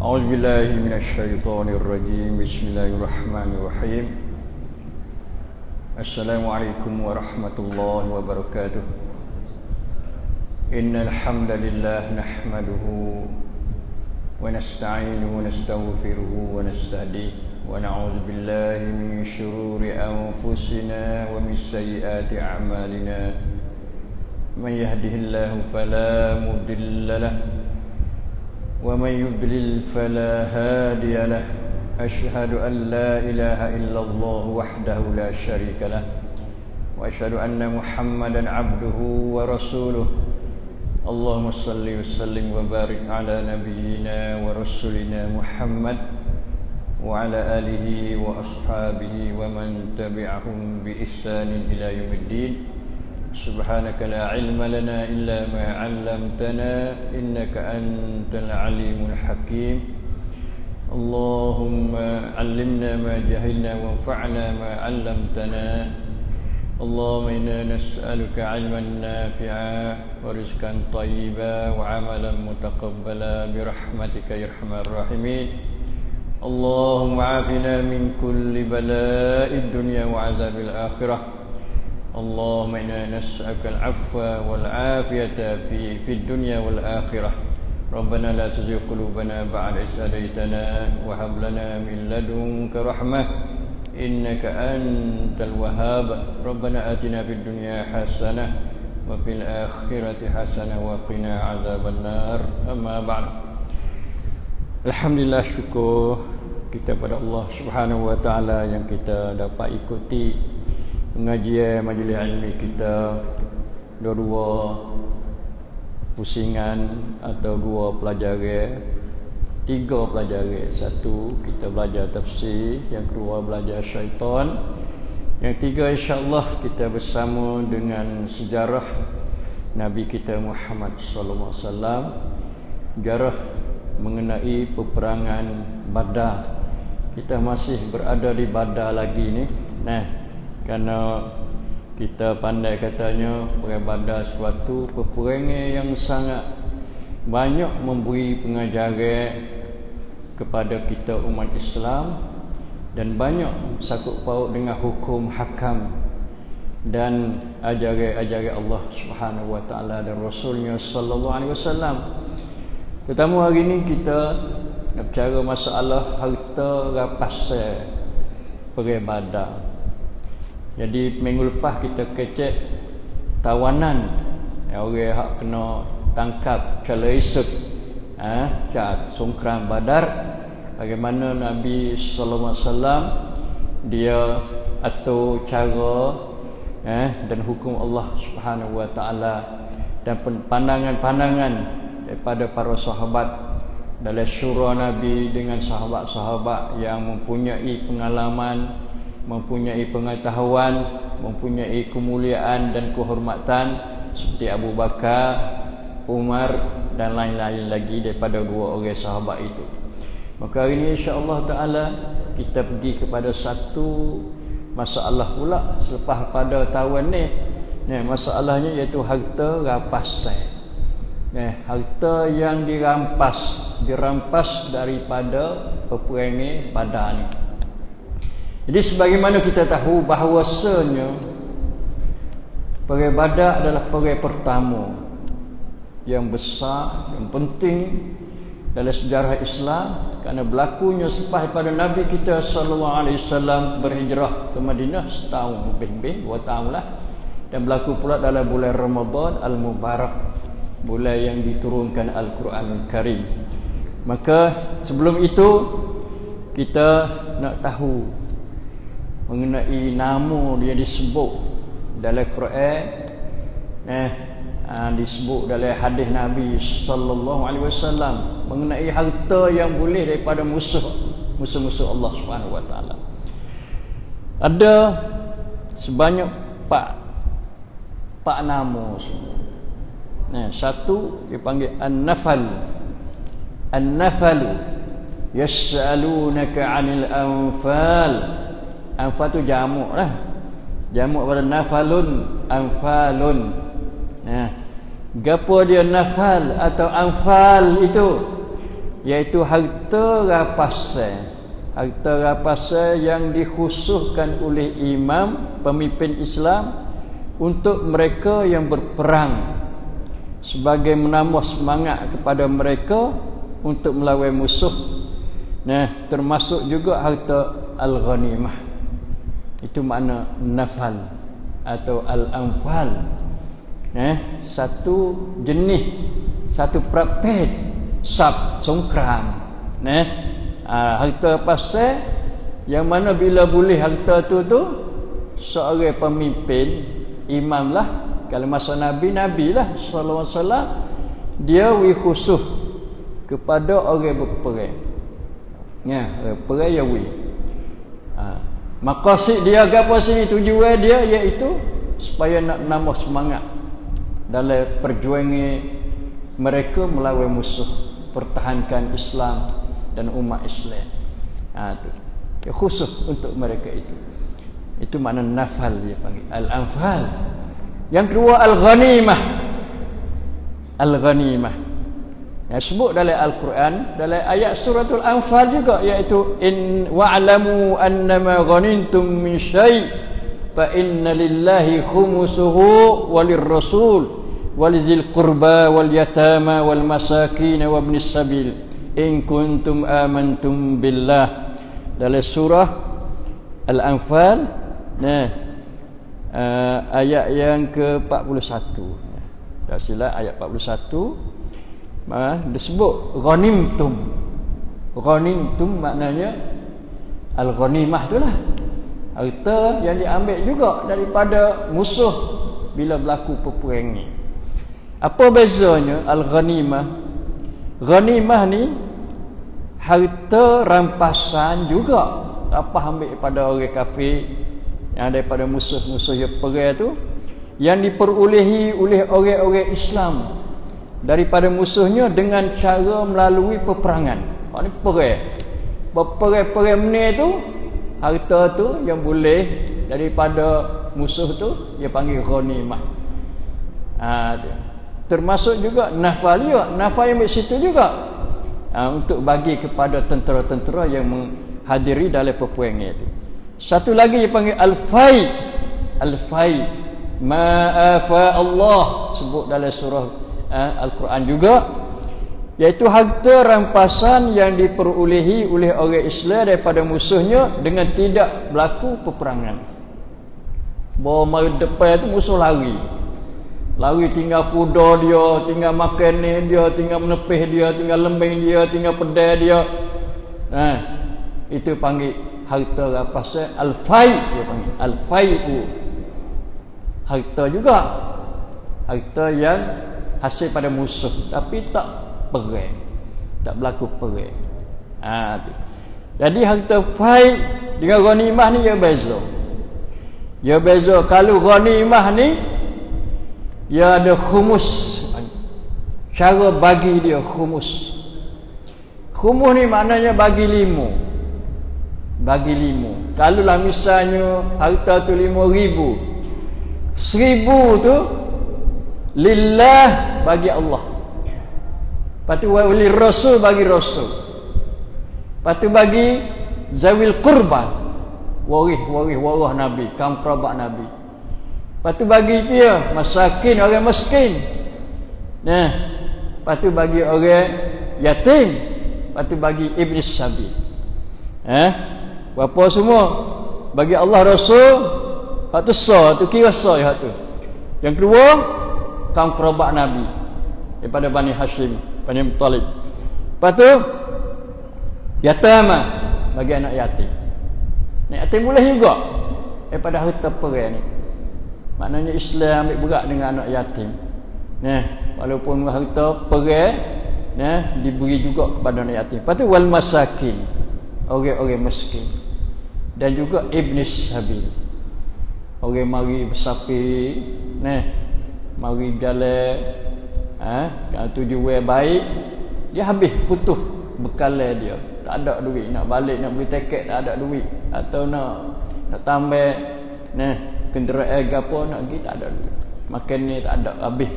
أعوذ بالله من الشيطان الرجيم بسم الله الرحمن الرحيم السلام عليكم ورحمة الله وبركاته إن الحمد لله نحمده ونستعينه ونستغفره ونستهديه ونعوذ بالله من شرور أنفسنا ومن سيئات أعمالنا من يهده الله فلا مضل له ومن يضلل فلا هادي له أشهد أن لا إله إلا الله وحده لا شريك له وأشهد أن محمدا عبده ورسوله اللهم صل وسلم وبارك على نبينا ورسولنا محمد وعلى آله وأصحابه ومن تبعهم بإحسان إلى يوم الدين سبحانك لا علم لنا إلا ما علمتنا إنك أنت العليم الحكيم اللهم علمنا ما جهلنا وانفعنا ما علمتنا اللهم إنا نسألك علما نافعا ورزقا طيبا وعملا متقبلا برحمتك يا أرحم الراحمين اللهم عافنا من كل بلاء الدنيا وعذاب الآخرة اللهم إنا نسألك العفو والعافية في الدنيا والآخرة ربنا لا تزغ قلوبنا بعد إذ هديتنا وهب لنا من لدنك رحمة إنك أنت الوهاب ربنا آتنا في الدنيا حسنة وفي الآخرة حسنة وقنا عذاب النار أما بعد Alhamdulillah, syukur kita pada Allah Subhanahu wa taala yang kita dapat ikuti pengajian majlis ilmi kita dua pusingan atau dua pelajaran, tiga pelajaran. Satu kita belajar tafsir, yang kedua belajar syaitan, yang tiga insya-Allah kita bersama dengan sejarah Nabi kita Muhammad sallallahu alaihi wasallam, sejarah mengenai peperangan Badar. Kita masih berada di Badar lagi ni. Nah, kerana kita pandai katanya perang Badar suatu peperangan yang sangat banyak memberi pengajaran kepada kita umat Islam dan banyak sangkut paut dengan hukum hakam dan ajaran-ajaran Allah Subhanahu wa taala dan Rasulnya sallallahu alaihi wasallam. Pertama hari ni kita nak bicara masalah harta rampasan perang Badar. Jadi minggu lepas kita kecek tawanan orang hak kena tangkap cala isuk cat songkran Badar, bagaimana Nabi sallallahu alaihi wasallam dia atur cara dan hukum Allah Subhanahu wa taala dan pandangan-pandangan daripada para sahabat dalam syura Nabi dengan sahabat-sahabat yang mempunyai pengalaman, mempunyai pengetahuan, mempunyai kemuliaan dan kehormatan seperti Abu Bakar, Umar dan lain-lain lagi daripada dua orang sahabat itu. Maka hari ini insya-Allah taala kita pergi kepada satu masalah pula selepas pada tahun ni. Masalahnya iaitu harta rampasan. Harta yang dirampas daripada peperangan Badar ni. Jadi sebagaimana kita tahu bahawasanya perang Badar adalah perang pertama yang besar, yang penting dalam sejarah Islam, kerana berlakunya selepas daripada Nabi kita sallallahu alaihi wasallam berhijrah ke Madinah setahun lebih, 2 tahun lah, dan berlaku pula dalam bulan Ramadan al-Mubarak, bulan yang diturunkan Al-Quranul Karim. Maka sebelum itu kita nak tahu mengenai nama dia disebut dalam Quran, disebut dalam hadis Nabi sallallahu alaihi wasallam mengenai harta yang boleh daripada musuh-musuh Allah Subhanahu wa taala. Ada sebanyak 4 nama semua. Satu dipanggil An-Nafal. An-Nafalu yas'alunaka 'anil anfal. Anfal tu jamak lah. Jamak pada nafalun, anfalun. Gapo dia nafal atau anfal itu? iaitu harta rampasan. Harta rampasan yang dikhususkan oleh imam pemimpin Islam untuk mereka yang berperang, sebagai menambah semangat kepada mereka untuk melawan musuh. Nah, termasuk juga harta al-ghanimah. Itu makna nafal atau al-anfal. Satu jenis, satu praktek songkram. Harta pasal yang mana bila boleh harta tu seorang pemimpin, imam lah. Kalau masa Nabi lah sallallahu alaihi wasallam, dia khusus kepada orang berperang. Perang ya maqasid dia apa sini, tujuan dia iaitu supaya nak nambah semangat dalam perjuangan mereka melawan musuh, pertahankan Islam dan umat Islam. Dia khusus untuk mereka itu. Itu makna nafal dia panggil al-anfal. Yang kedua al-ghanimah. Al-ghanimah yang sebut dalam Al-Quran, dalam ayat suratul Anfal juga, iaitu in wa'lamu annama ghanintum min syai' fa inna lillahi khumusuhu walirrasul walizil qurba wal yatama wal masakin wa ibnis sabil in kuntum amantum billah. Dalam surah Al-Anfal, ayat yang ke-41, tak silap ayat 41, disebut ghanimtum. Ghanimtum maknanya al-ghanimah itulah harta yang diambil juga daripada musuh bila berlaku peperangan. Apa bezanya al-ghanimah? Ghanimah ni harta rampasan juga, apa ambil pada orang kafir yang daripada musuh-musuh yang perang tu, yang diperolehi oleh orang-orang Islam daripada musuhnya dengan cara melalui peperangan. Ini perang ni tu, harta tu yang boleh daripada musuh tu dia panggil ghanimah. Termasuk juga nafal juga. Nafal yang di situ juga untuk bagi kepada tentera-tentera yang menghadiri dalam peperangan itu. Satu lagi dia panggil al-fai. Al-fai, ma'afa Allah, sebut dalam surah Al-Quran juga, iaitu harta rampasan yang diperolehi oleh orang Islam daripada musuhnya dengan tidak berlaku peperangan. Bahawa mari depan tu musuh lari tinggal kuda dia, tinggal makan dia, tinggal menepih dia, tinggal lembing dia, tinggal pedai dia. Itu panggil harta rampasan al-fai, dia panggil al-fai'u. Harta juga, harta yang hasil pada musuh tapi tak perang, tak berlaku perang. Jadi harta fai dengan ghanimah ni dia beza. Dia beza. Kalau ghanimah ni dia ada khumus, cara bagi dia khumus. Khumus ni maknanya bagi lima. Bagi lima. Kalau lah misalnya harta tu 5,000, 1,000 tu lillah, bagi Allah. Lepas tu wali rasul, bagi rasul. Lepas tu bagi zawil qurban, warah Nabi, kaum kerabat Nabi. Lepas tu bagi dia masakin, orang miskin. Lepas tu bagi orang yatim. Lepas tu bagi iblis sabil. Berapa semua? Bagi Allah Rasul. Lepas tu tu kira ya tu. Yang kedua, kaum kerabat Nabi daripada Bani Hashim, Bani Muttalib. Lepas tu yatama, bagi anak yatim. Anak yatim boleh juga daripada harta perang ni. Maknanya Islam ambil berat dengan anak yatim. Walaupun harta perang diberi juga kepada anak yatim. Lepas tu wal masakin, orang-orang miskin. Dan juga ibnis sabil, orang mari bersafir, mari jalan, kalau tujuan baik, dia habis putus bekalan dia, tak ada duit nak balik, nak beli tiket tak ada duit, atau nak tambah kenderaan apa nak pergi, tak ada duit, makan ni tak ada, habis.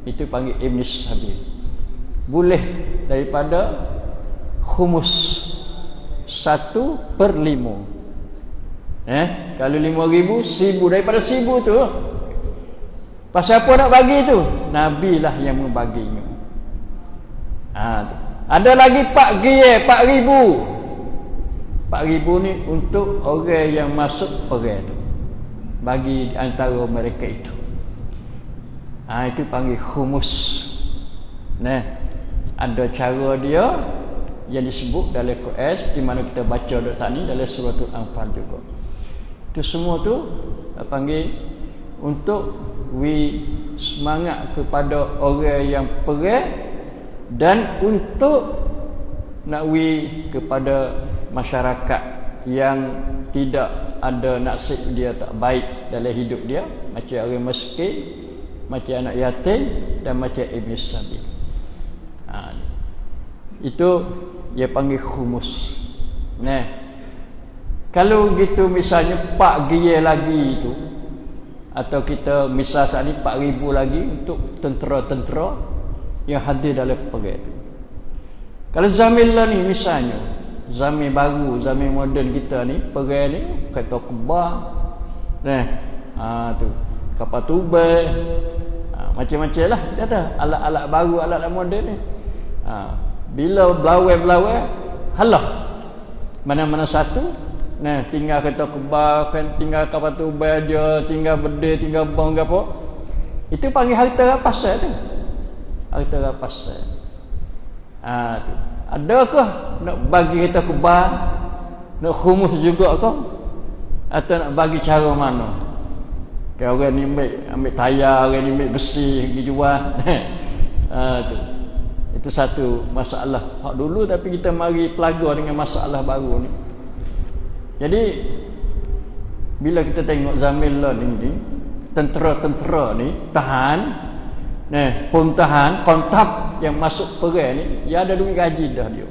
Itu panggil ibnis sabil. Boleh daripada khumus 1/5. Kalau 5,000, 1,000 daripada 1,000 tu. Pasal apa nak bagi tu? Nabi lah yang membaginya. Tu. Ada lagi 4,000. 4,000 ni untuk orang yang masuk perang tu. Bagi antara mereka itu. Itu panggil khumus. Ada cara dia yang disebut dalam Quran, di mana kita baca di sana dalam surah Al-Anfal juga. Itu semua tu panggil untuk semangat kepada orang yang perang dan untuk nak kepada masyarakat yang tidak ada nasib dia tak baik dalam hidup dia, macam orang miskin, macam anak yatim dan macam ibn sabil. Itu dia panggil khumus. Kalau gitu misalnya 4,000 lagi itu, atau kita misal saat ni 4,000 lagi untuk tentera-tentera yang hadir dalam perang itu. Kalau zaman lah ni misalnya, zaman baru, zaman moden kita ni, perang ni kereta kebal, tu kapal tubal, macam-macam lah kita kata, alat-alat baru, alat-alat moden ni. Bila belawai halah mana-mana satu, tinggal kereta kebal, kan, tinggal kapal tubal dia, tinggal berdeh, tinggal bong ke apa, itu panggil harta rampasan tu. Harta rampasan. Tu. Adakah nak bagi kereta kebal, nak khumus juga ke, atau nak bagi cara mana? Kalau orang ni ambil tayar, orang ni ambil besi pergi jual. Tu. Itu satu masalah hak dulu, tapi kita mari pelaga dengan masalah baru ni. Jadi bila kita tengok zaman ni, tentera-tentera ni tahan, pun tahan kontap yang masuk perang ni, dia ada duit gaji dah dia.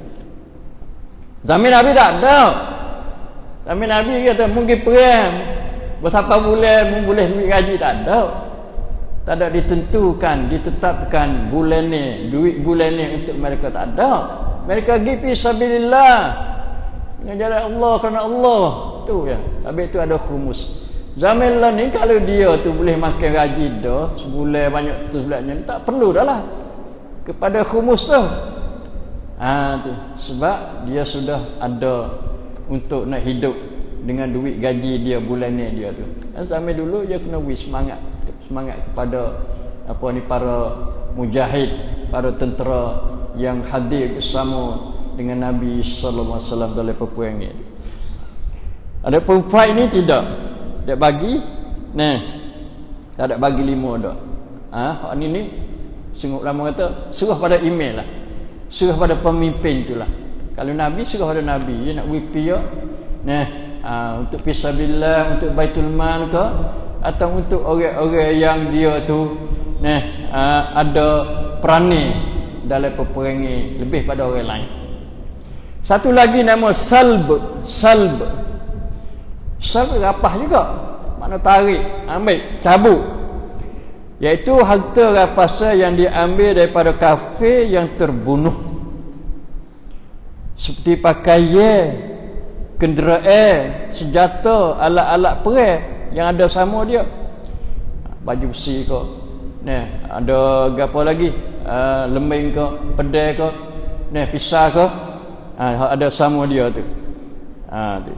Zaman Nabi tak ada. Zaman Nabi kata mungkin perang berapa bulan boleh duit gaji, tak ada. Tak ada ditentukan, ditetapkan bulan ni, duit bulan ni untuk mereka, tak ada. Mereka pergi fi sabilillah, dengan jalan Allah, kerana Allah tu ya. Habis tu ada khumus. Zaman lah ni kalau dia tu boleh makan gaji dah sebulan banyak tu sebulannya, tak perlu dah lah kepada khumus tu. Tu sebab dia sudah ada untuk nak hidup dengan duit gaji dia bulan ni dia tu. Zaman dulu dia kena semangat kepada para mujahid, para tentera yang hadir bersama dengan Nabi sallallahu alaihi wasallam dalam peperangan ni. Ada perempuan ini tidak bagi, tak ada bagi 5 dah. Hak ni sungguh lama kata suruh pada email lah, suruh pada pemimpin itulah. Kalau Nabi suruh pada Nabi, dia nak wipi untuk fisabilillah, untuk baitul mal ke, atau untuk orang-orang yang dia tu ada perani dalam peperangan lebih pada orang lain. Satu lagi nama salb rapah juga, makna tarik, ambil, cabut, iaitu harta rampasan yang diambil daripada kafir yang terbunuh, seperti pakaian, kenderaan, senjata, alat-alat perang yang ada sama dia, baju besi ke, ada apa lagi, lembing ke, pedang ke, pisau ke, ada sama dia tu. Tu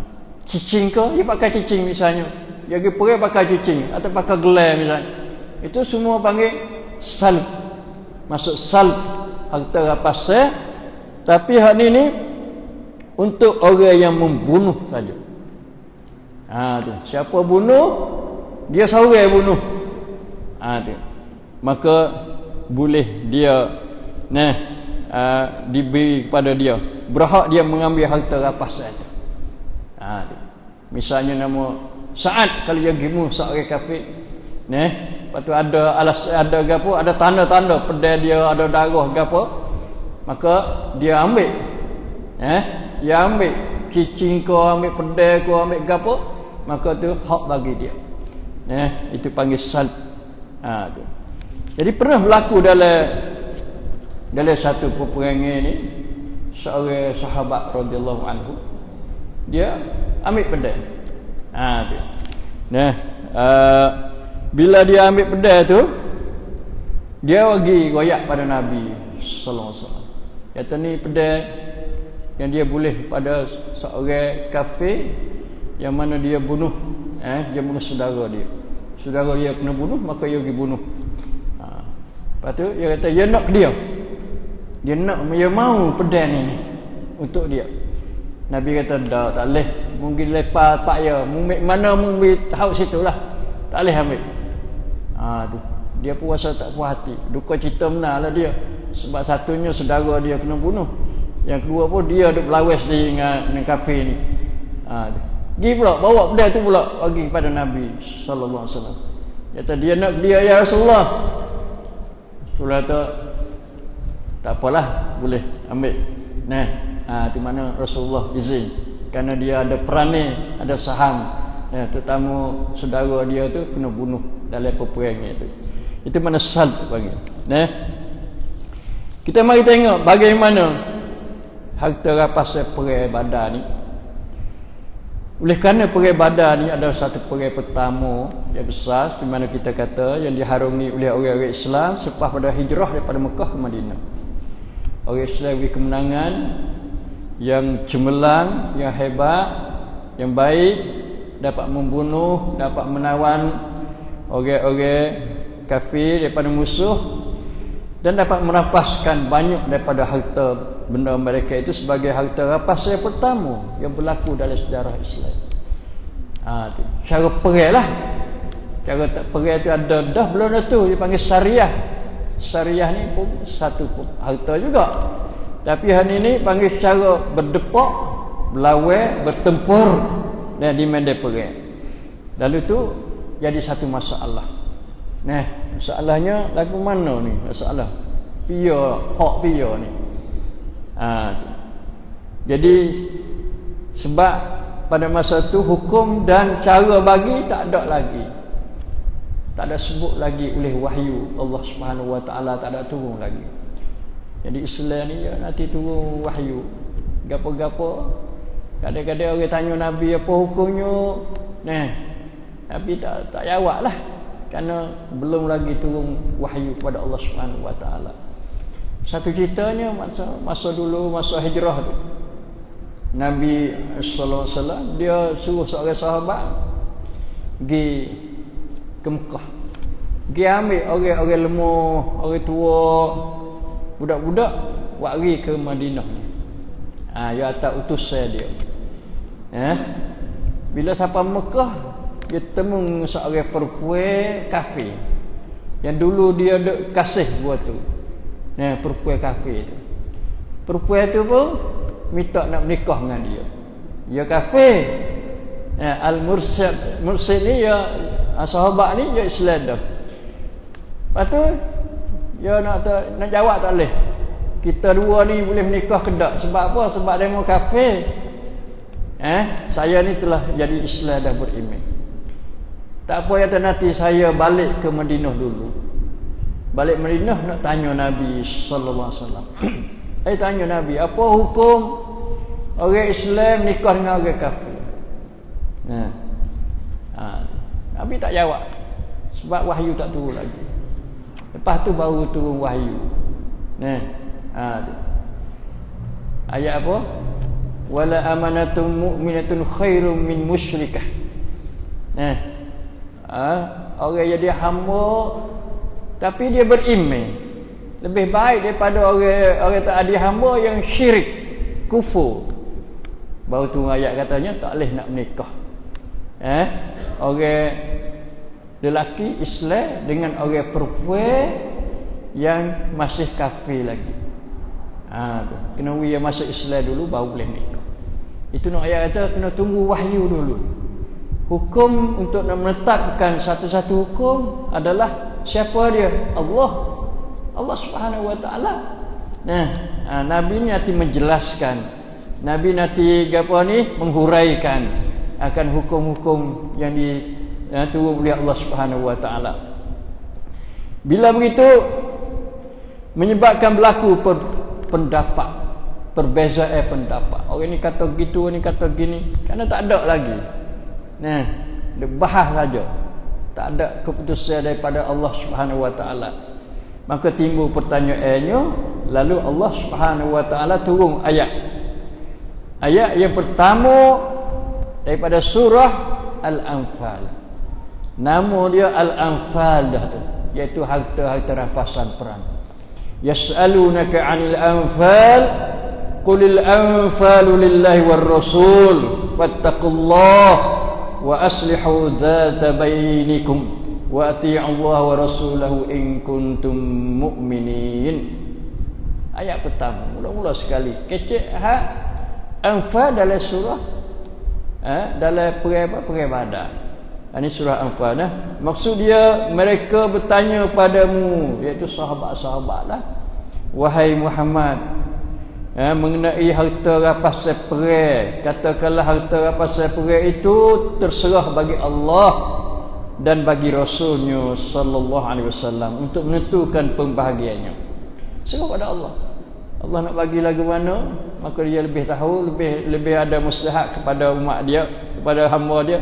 cicing ke, dia pakai cicing misalnya, dia pergi perang pakai cicing atau pakai gelar misalnya, itu semua panggil salb, masuk salb, harta rampasan. Tapi hak ni untuk orang yang membunuh saja. Tu siapa bunuh, dia seorang bunuh, tu maka boleh dia diberi kepada dia, berhak dia mengambil harta rampasan tu. Misalnya nama Sa'ad, kalau dia gimu seorang kafir, lepas tu ada gapo, ada tanda-tanda pedang dia, ada darah gapo, maka dia ambil, dia ambil cicing ko, ambil pedang ko, ambil gapo, maka tu hak bagi dia. Itu panggil salb. Tu. Jadi pernah berlaku dalam satu peperangan ni, seorang sahabat radhiyallahu anhu, dia ambil pedang. Tu. Nah, bila dia ambil pedang tu, dia bagi royak pada Nabi sallallahu alaihi wasallam. Kata ni pedang yang dia boleh pada seorang kafir yang mana dia bunuh, dia bunuh saudara dia. Saudara dia kena bunuh, maka dia pergi bunuh. Lepas tu dia kata dia nak dia. Dia mau pedang ni untuk dia. Nabi kata dah, tak boleh. Mungkin lepas pak ya, mana mungkin tahu situlah. Tak boleh ambil. Tu. Dia pun rasa tak puas hati. Duka cita menarlah dia. Sebab satunya saudara dia kena bunuh. Yang kedua pun dia duk berlawas dengan kafir ni. Pergi pula bawa pedang tu pula bagi kepada Nabi sallallahu alaihi wasallam. Kata dia nak dia ya Rasulullah. Rasulullah kata tak apalah, boleh ambil. Di mana Rasulullah izin kerana dia ada peranan, ada saham. Terutama saudara dia tu kena bunuh dalam peperangan itu. Itu mana sal panggil. Kita mari tengok bagaimana harta rapas perang Badar ni. Oleh kerana perang Badar ni adalah satu perang pertama yang besar di mana kita kata yang diharungi oleh orang-orang Islam selepas pada hijrah daripada Mekah ke Madinah. Orang Islam beri kemenangan yang cemerlang, yang hebat, yang baik, dapat membunuh, dapat menawan orang-orang kafir daripada musuh dan dapat merampaskan banyak daripada harta benda mereka itu sebagai harta rapas yang pertama yang berlaku dalam sejarah Islam. Cara perang lah. Cara tak perang itu ada dah belum tu dipanggil syariah. Syariah ni pun satu harta juga. Tapi hari ini panggil secara berdepak, berlawan, bertempur dan di medan perang. Lalu tu jadi satu masalah. Masalahnya lagu mana ni? Masalah hak pia ni. Jadi sebab pada masa tu hukum dan cara bagi tak ada lagi. Tak ada sebut lagi oleh wahyu Allah Subhanahu Wa Taala, tak ada turun lagi. Jadi Islam ni nanti turun wahyu. Gapo-gapo kadang-kadang orang tanya Nabi apa hukumnya. Nabi tak jawablah kerana belum lagi turun wahyu kepada Allah Subhanahu Wa Taala. Satu ceritanya masa dulu masa hijrah tu, Nabi sallallahu alaihi wasallam dia suruh seorang sahabat pergi ke Mekah. Pergi ambil orang-orang lemah, orang tua, budak-budak wari ke Madinah ni. Ya atas utusan dia. Bila sampai Mekah, dia temu seorang perempuan kafir yang dulu dia duk kasih buat tu. Perempuan kafir tu. Perempuan tu pun minta nak menikah dengan dia. Dia kafir. Al-Mursid ni ya sahabat ni dia Islam dah. Lepas tu dia nak jawab tak boleh. Kita dua ni boleh menikah ke tak? Sebab apa? Sebab dia mau kafir. Saya ni telah jadi Islam dah beriman. Tak apa kata nanti saya balik ke Madinah dulu. Balik Madinah nak tanya Nabi sallallahu alaihi wasallam. Tanya Nabi, apa hukum orang Islam nikah dengan orang kafir? Nabi tak jawab. Sebab wahyu tak turun lagi. Lepas tu baru turun wahyu. Ayat apa? Wala amanatun mu'minatun khairum min musyrikah. Orang jadi hamba tapi dia beriman lebih baik daripada orang tak ada hamba yang syirik, kufur. Baru tu ayat katanya tak boleh nak menikah. Orang lelaki Islam dengan orang perempuan yang masih kafir lagi. Tu kena dia masuk Islam dulu baru boleh nikah. Itu nak ayat kata kena tunggu wahyu dulu. Hukum untuk nak menetapkan satu-satu hukum adalah siapa dia? Allah Subhanahu Wa Taala. Nabi ni nanti menjelaskan. Nabi nanti menghuraikan akan hukum-hukum yang diturun oleh Allah Subhanahu Wa Taala. Bila begitu menyebabkan berlaku pendapat perbezaan pendapat. Orang ni kata gitu, ni kata gini. Kerana tak ada lagi. Nah, dia bahas saja. Tak ada keputusan daripada Allah Subhanahu Wa Taala. Maka timbul pertanyaannya, lalu Allah Subhanahu Wa Taala turun ayat. Ayat yang pertama daripada surah Al-Anfal. Nama dia Al-Anfal dah tu, iaitu harta-harta rampasan perang. Yas'alunaka 'anil anfal qulil anfalu lillahi war rasul fattaqullaha wa aslihu dzata bainikum wa ati'ullaha wa rasulahu in kuntum mu'minin. Ayat pertama mula-mula sekali kecek Anfal dalam surah dalam perang Badar. Ini surah Anfal dah. Maksud dia mereka bertanya padamu, iaitu sahabat-sahabatlah, wahai Muhammad, mengenai harta rampasan perang. Katakanlah harta rampasan perang itu terserah bagi Allah dan bagi Rasulnya sallallahu alaihi wasallam untuk menentukan pembahagiannya. Serah pada Allah. Allah nak bagi lagu mana, maka dia lebih tahu, lebih ada maslahat kepada umat dia, kepada hamba dia.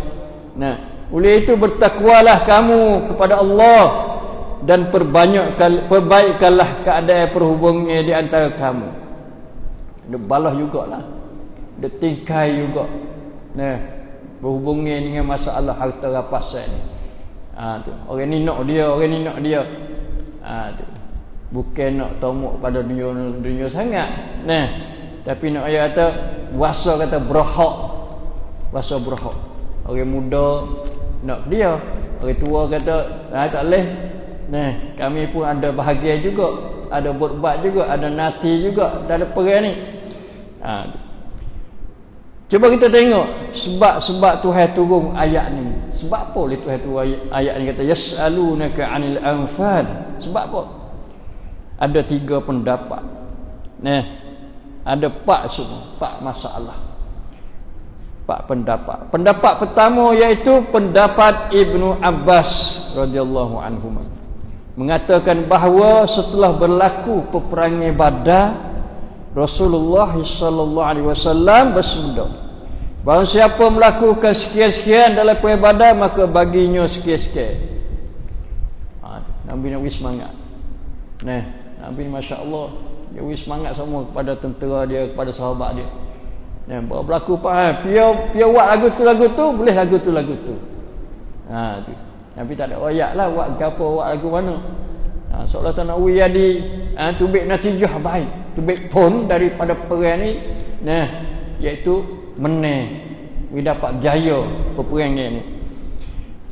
Nah, oleh itu bertakwalah kamu kepada Allah dan perbaikkanlah keadaan perhubungannya di antara kamu. Dia balas jugalah. Dia tingkai juga. Nah, berhubungan dengan masalah harta rampasan ni. Tu. Orang ni nak dia, orang ni nak dia. Tu. Bukan nak tomok pada dunia sangat. Nah, tapi nak ayat kata wasa kata berhak. Wasa berhak. Orang muda nak dia, orang tua kata tak boleh. Nah, kami pun ada bahagian juga, ada berbuat juga, ada nati juga dalam perang ni. Cuba kita tengok sebab Tuhan turun ayat ni. Sebab apa boleh Tuhan turun ayat ni kata yas'alunaka 'anil anfal? Sebab apa? Ada 3 pendapat. Nah, ada 4 semua, 4 masalah. 4 pendapat. Pendapat pertama iaitu pendapat Ibnu Abbas radhiyallahu anhu, mengatakan bahawa setelah berlaku peperangan Badar, Rasulullah sallallahu alaihi wasallam bersabda, bahawa siapa melakukan sekian-sekian dalam perang Badar maka baginya sekian-sekian. Nabi nak beri semangat. Nah, Nabi masya-Allah, dia beri semangat semua kepada tentera dia, kepada sahabat dia. Nah, berlaku apa? Dia buat lagu tu, boleh lagu tu. Tu. Nabi tak ada ayat lah buat gapo, buat lagu mana. Seolah tak nak jadi tubik natijah baik, tubik pun daripada perang ni, nah, iaitu menang, dapat jaya peperangan ni.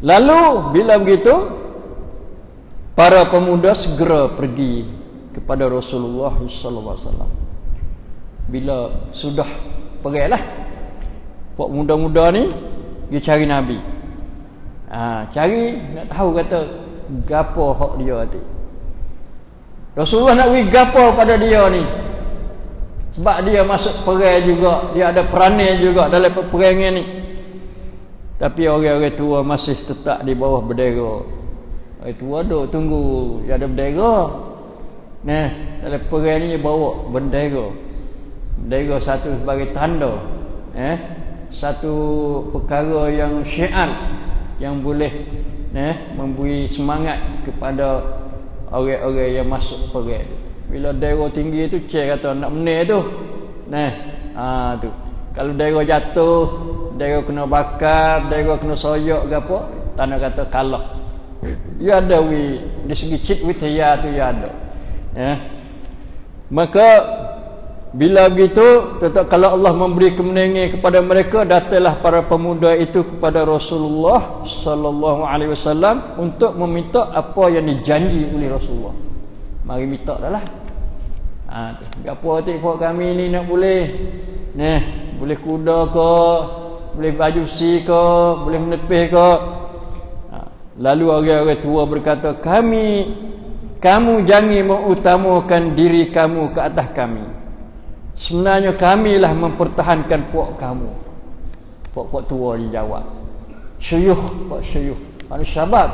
Lalu bila begitu, para pemuda segera pergi kepada Rasulullah sallallahu alaihi wasallam. Bila sudah pergilah, buat muda-muda ni pergi cari Nabi. Cari nak tahu kata gapo hak dia tu. Rasulullah nak bagi gapo pada dia ni. Sebab dia masuk perang juga, dia ada peranan juga dalam peperangan ni. Tapi orang-orang tua masih tetap di bawah bendera. Orang tua duk tunggu dia ada bendera. Nah, dalam perang ni dia bawa bendera. Bendera satu sebagai tanda, satu perkara yang syiar yang boleh memberi semangat kepada orang-orang yang masuk perang. Bila bendera tinggi tu cek kata nak menang tu. Tu. Kalau bendera jatuh, bendera kena bakar, bendera kena soyak ke apa, tanda kata kalah. Ya ada di segi cik witia tu ya ada. Maka bila begitu, tetap kalau Allah memberi kemenangan kepada mereka, datanglah para pemuda itu kepada Rasulullah sallallahu alaihi wasallam untuk meminta apa yang dijanji oleh Rasulullah. Mari minta dahlah. Gapo buat kami ni nak boleh. Boleh kuda ke, boleh baju besi ke, boleh menepih ke. Lalu orang-orang tua berkata, kamu jangan mengutamakan diri kamu ke atas kami. Sebenarnya kamilah mempertahankan puak kamu. Puak-puak tua dijawab. Syuyuh, mana syabab.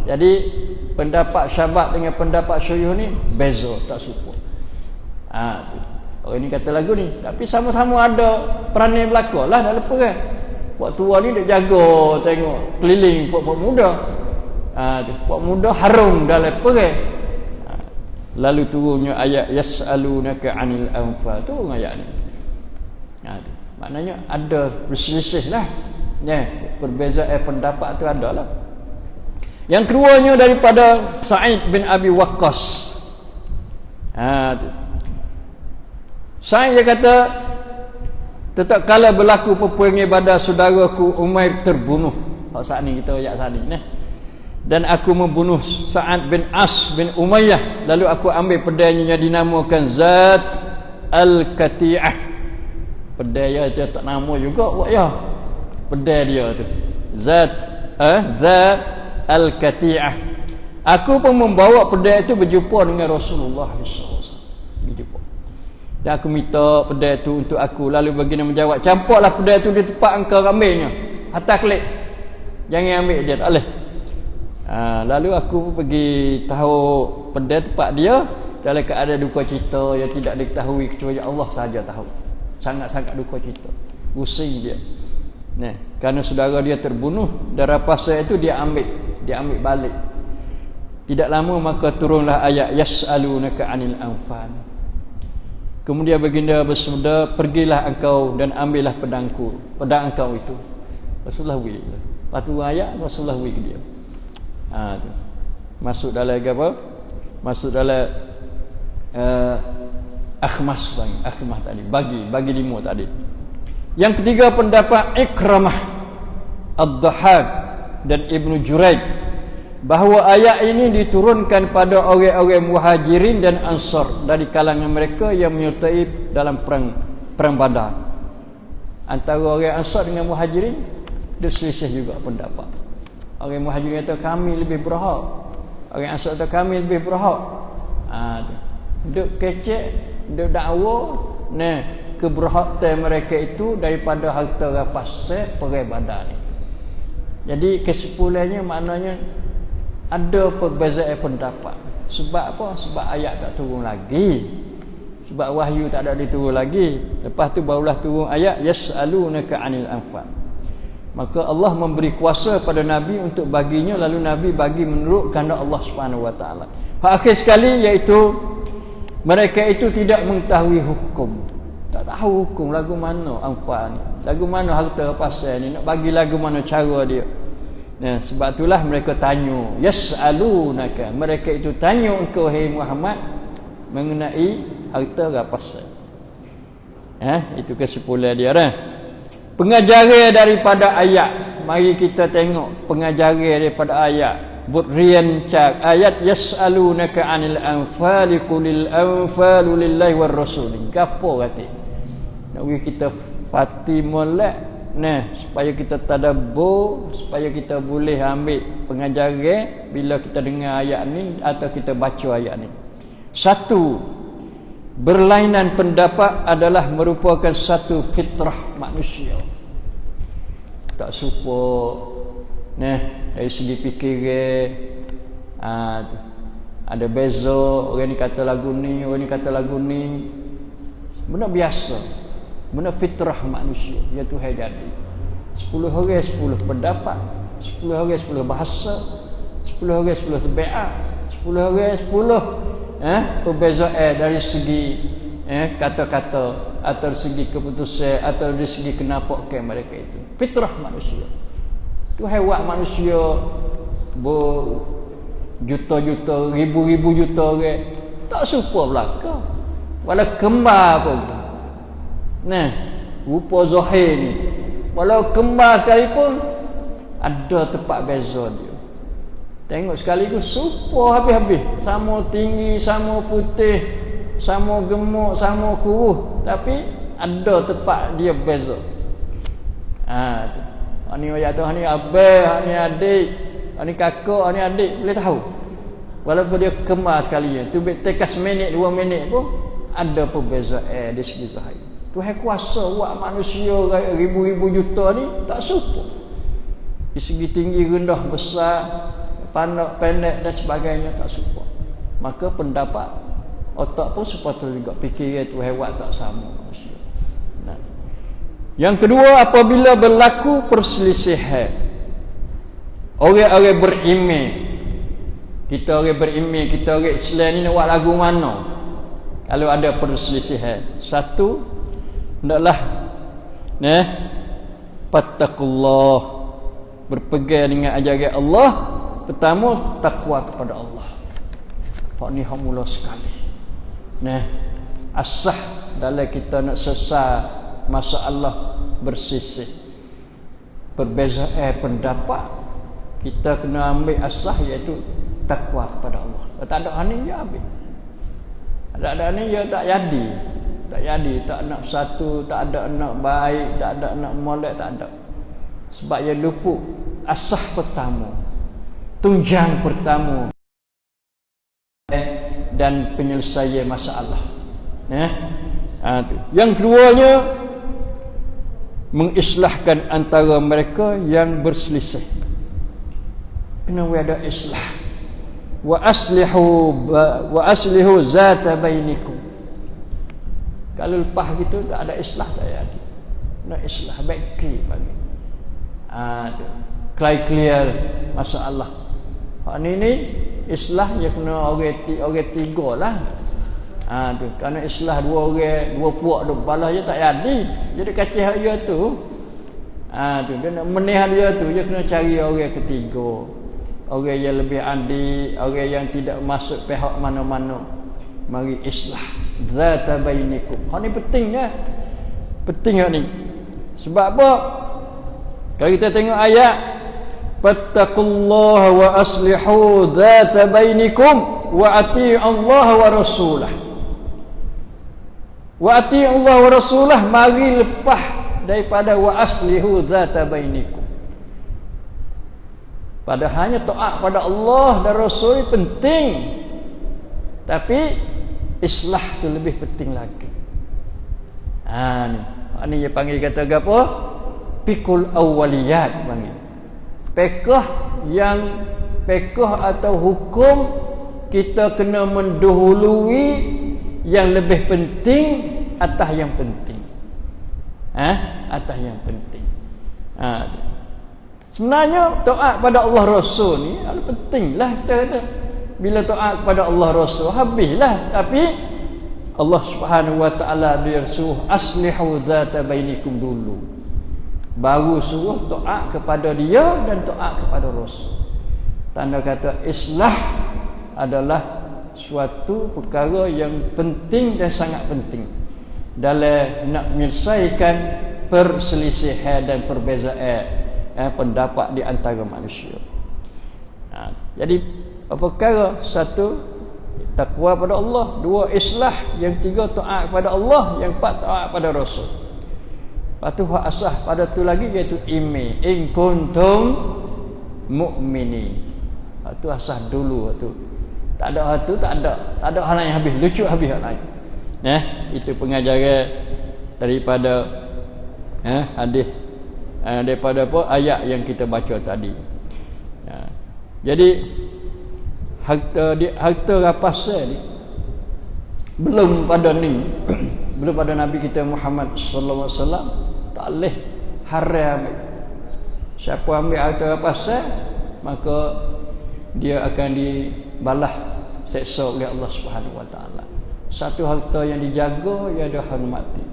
Jadi pendapat syabab dengan pendapat syuyuh ni beza, tak serupa. Orang ni kata lagu ni, tapi sama-sama ada peranan belaka lah dalam perang. Puak tua ni dia jaga tengok keliling puak muda. Puak muda harum dalam perang. Lalu turunnya ayat yas'alunaka 'anil anfal. Turun ayat ni. Maknanya ada berselisih lah. Perbezaan pendapat tu ada lah. Yang keduanya daripada Sa'id bin Abi Waqqas. Sa'id dia kata, tetap kala berlaku peperangan Badar, saudaraku Umair terbunuh. Saat ni kita ayat saat ni. Dan aku membunuh Sa'ad bin As bin Umayyah. Lalu aku ambil pedangnya yang dinamakan Zat Al-Kati'ah. Pedang dia tak nama juga buat ya. Pedang dia tu Zat Al-Kati'ah. Aku pun membawa pedang itu berjumpa dengan Rasulullah SAW. Berjumpa. Dan aku minta pedang itu untuk aku. Lalu baginda menjawab, campurlah pedang itu di tempat engkau ambilnya. Atas klik. Jangan ambil dia, tak boleh. Lalu aku pergi tahu pedang tempat dia dalam keadaan duka cita yang tidak diketahui kecuali Allah sahaja tahu. Sangat-sangat duka cita. Pusing dia. Kerana saudara dia terbunuh dan rapasan itu dia ambil balik. Tidak lama maka turunlah ayat yas'alunaka 'anil anfal. Kemudian baginda bersabda, pergilah engkau dan ambillah pedang engkau itu. Rasulullah wih. Lepas tu ayat Rasulullah wih ke dia. Tu. Masuk dalam apa? Masuk dalam akhmas tadi. Bagi 5 tadi. Yang ketiga pendapat Ikramah, Ad-Dhahhak dan Ibnu Juraij bahawa ayat ini diturunkan pada orang-orang Muhajirin dan Ansar dari kalangan mereka yang menyertai dalam perang Badar. Antara orang Ansar dengan Muhajirin dia selisih juga pendapat. Orang Muhajirin kata kami lebih berhak. Orang Ansar kata kami lebih berhak. Duk kecek, duk dakwa, keberhatan mereka itu daripada harta rampasan perang Badar ni. Jadi kesimpulannya maknanya ada perbezaan pendapat. Sebab apa? Sebab ayat tak turun lagi. Sebab wahyu tak ada diturun lagi. Lepas tu barulah turun ayat yas'alunaka 'anil anfal. Maka Allah memberi kuasa pada Nabi untuk baginya, lalu Nabi bagi menurut kehendak Allah Subhanahu Wa Taala. Akhir sekali iaitu mereka itu tidak mengetahui hukum. Tak tahu hukum lagu mana anfal ni. Lagu mana harta rampasan ni, nak bagi lagu mana cara dia. Sebab itulah mereka tanya, yas'alunaka, mereka itu tanya engkau hai Muhammad mengenai harta rampasan. Itu kesimpulan dia dah. Pengajaran daripada ayat, mari kita tengok pengajaran daripada ayat. Budrian cak ayat yas'alunaka 'anil anfali qulil anfalu lillahi war rasul. Gapo kata? Nak bagi kita Fatimah supaya kita tadabbur, supaya kita boleh ambil pengajaran bila kita dengar ayat ni atau kita baca ayat ni. Satu, berlainan pendapat adalah merupakan satu fitrah manusia. Tak serupa dari segi fikiran ada beza, orang ni kata lagu ni, orang ni kata lagu ni. Benda biasa, benda fitrah manusia yang Tuhan jadi. 10 orang 10 pendapat, 10 orang 10 bahasa, 10 orang 10 tabiat, 10 orang 10 perbezaan dari segi kata-kata atau segi keputusan atau dari segi kenampakan mereka itu. Fitrah manusia. Tuhan buat manusia juta-juta, ribu-ribu juta orang tak serupa belaka. Walau kembar pun. Rupa zahir ni. Walau kembar sekalipun ada tempat beza dia. Tengok sekaligus serupa habis-habis. Sama tinggi, sama putih, sama gemuk, sama kurus, tapi ada tempat dia beza. Tu. Ni ayat tu, ni abang, ni adik, ni kakak, ni adik, boleh tahu. Walaupun dia kemar sekali, tu tekas minit, 2 minit pun ada perbezaan di segi zahir. Tuhan kuasa buat manusia ribu-ribu juta ni tak serupa. Di segi tinggi, rendah, besar, pandai, pendek dan sebagainya tak serupa. Maka pendapat Otak pun sepatutnya juga fikir itu hewan tak sama manusia. Nah. Yang kedua, apabila berlaku perselisihan, orang-orang berimej, kita orang berimej, kita orang Islam ni nak buat lagu mana? Kalau ada perselisihan, satu, hendaklah fattaqullah, berpegang dengan ajaran Allah. Pertama, takwa kepada Allah. Hak ni hak mula sekali. Asah dalam kita nak selesai masalah bersisih, perbezaan pendapat, kita kena ambil asah iaitu takwa kepada Allah. Kalau tak ada ni ya habis. Ada ni ya tak jadi. Tak jadi, tak nak satu, tak ada nak baik, tak ada nak molek, tak ada. Sebab dia luput asah pertama, tunjang pertama dan penyelesaian masalah. Yang keduanya, mengislahkan antara mereka yang berselisih. Kena ada islah. Wa aslihu zata bainikum. Kalau lepas gitu tak ada islah tak jadi. Nak islah baik bagi. Clear masalah. Hak ni islah ya kena orang tiga lah. Tu kerana islah dua orang, dua puak duk balah je tak jadi. Jadi kacih hak dia tu. Tu dia nak meneh dia tu, dia kena cari orang ketiga. Orang yang lebih adil, orang yang tidak masuk pihak mana-mana. Mari islah zata bainikum. Hak ni pentingnya. Penting hak ni. Sebab apa? Kalau kita tengok ayat fattaqullaha wa aslihu dzata bainikum wa ati'u Allah wa rasulah. Wa ati'u Allah wa rasulah, mari lepas daripada wa aslihu dzata bainikum. Padahal taat pada Allah dan Rasul penting, tapi islah tu lebih penting lagi. Ni dia panggil kata apa? Fikul awwaliyat panggil. Fiqh atau hukum, kita kena mendahului yang lebih penting atas yang penting. Atas yang penting. Sebenarnya taat pada Allah Rasul ni pentinglah kita kata. Bila taat kepada Allah Rasul habislah, tapi Allah Subhanahu wa taala dia suruh aslihu dzata bainikum dulu. Baru suruh taat kepada dia dan taat kepada Rasul. Tanda kata islah adalah suatu perkara yang penting dan sangat penting dalam nak menyelesaikan perselisihan dan perbezaan pendapat di antara manusia. Jadi perkara satu, takwa pada Allah, dua islah, yang tiga taat kepada Allah, yang empat taat pada Rasul. Lepas tu hak asah pada tu lagi iaitu iman, in kuntum mu'minin. Tu asah dulu tu. Tak ada hal tu, tak ada hal lain habis, lucu habis hal lain. Itu pengajaran daripada hadis, daripada ayat yang kita baca tadi. Jadi harta rapasan ni belum pada belum pada Nabi kita Muhammad sallallahu alaihi wasallam tak boleh haram. Siapa ambil harta rapasan, maka dia akan dibalas seksa oleh Allah Subhanahu wa taala. Satu harta yang dijaga, ia ada hormati.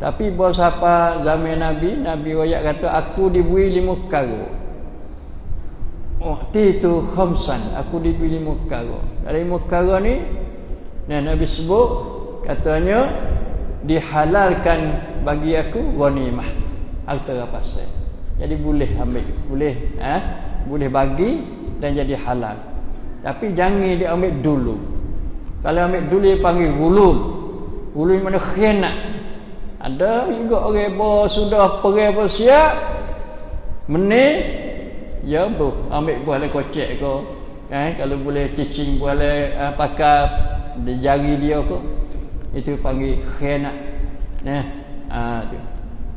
Tapi bahasa apa zaman Nabi royak kata aku diberi 5 perkara. Itu khamsan, aku diberi 5 perkara. Dari 5 perkara ni Nabi sebut, katanya dihalalkan bagi aku ghanimah, harta rapasan. Jadi boleh ambil, boleh bagi dan jadi halal. Tapi jangan dia ambil dulu. Kalau ambil dulu dia panggil gulul. Gulul mana khianat. Ada juga orang sudah pergi bersiap ya ambil boleh kocek ke, kalau boleh cicing boleh pakai di jari dia ke, itu panggil khianat. Tu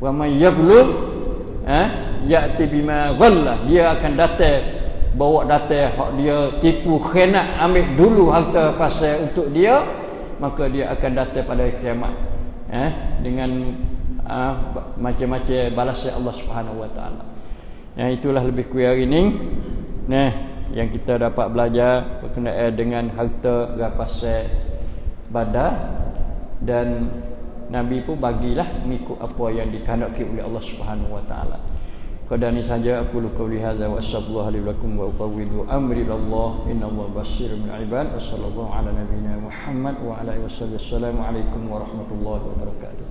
wa man yaghlul ya'ti bima ghalla, dia akan bawa hak dia tipu, khianat, ambil dulu harta pasal untuk dia, maka dia akan datang pada kiamat dengan macam-macam balasan Allah Subhanahu wa taala. Itulah lebih kurang hari ni yang kita dapat belajar berkenaan dengan harta rampasan Badar. Dan Nabi pun bagilah mengikut apa yang dikehendaki oleh Allah Subhanahu wa taala. Qadani saja aku qauli hadza wa sallallahu alaihi wasallam wa ufawwidu amri ilallah innallaha basirun bil ibad. Wassallallahu ala nabiyyina Muhammad wa ala alihi wasallam. Assalamualaikum warahmatullahi wabarakatuh.